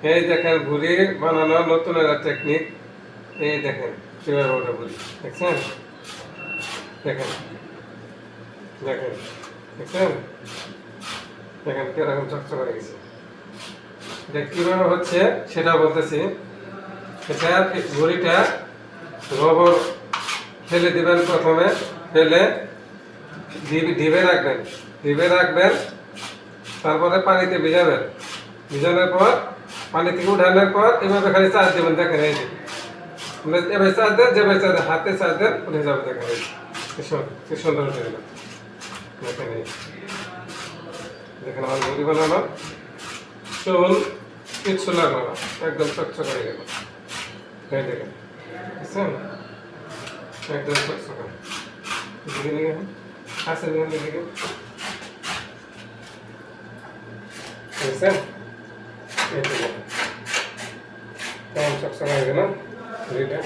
এই দেখেন ঘুড়ি বানানোর নতুন একটা টেকনিক। এই দেখেন কিভাবে ওটা ঘুড়ি দেখছেন, দেখেন দেখেন দেখছেন, দেখেন কিরকম চকচক হয়ে গেছে। এটা কিভাবে হচ্ছে সেটা বলতেছি। এটা ঘুড়িটা রবর ফেলে দিবেন, প্রথমে ফেলে ডিবে রাখবেন, ডিবে রাখবেন, তারপরে পানিতে ভিজাবেন, ভিজানোর পর পানি থেকে উঠানোর পর এভাবে খালি চার্জ দেবেন। দেখেন এই যে এভাবে চার্জ দেন, যেভাবে চার্জ হাতে চার্জ দেন উঠে যাবে। দেখেন এই কি সুন্দর উঠে গেল। দেখেন এই দেখেন আমার ঘুড়ি বানানো চুল কিচ্ছু লাগলো না, একদম চকচক হয়ে গেল। এই দেখেন বুঝছেন, একদম চকচক দিকে নিয়ে আসে দিকে বুঝছেন। এই দেখেন কেমন চকচক হয়ে গেল ঘুড়িটা।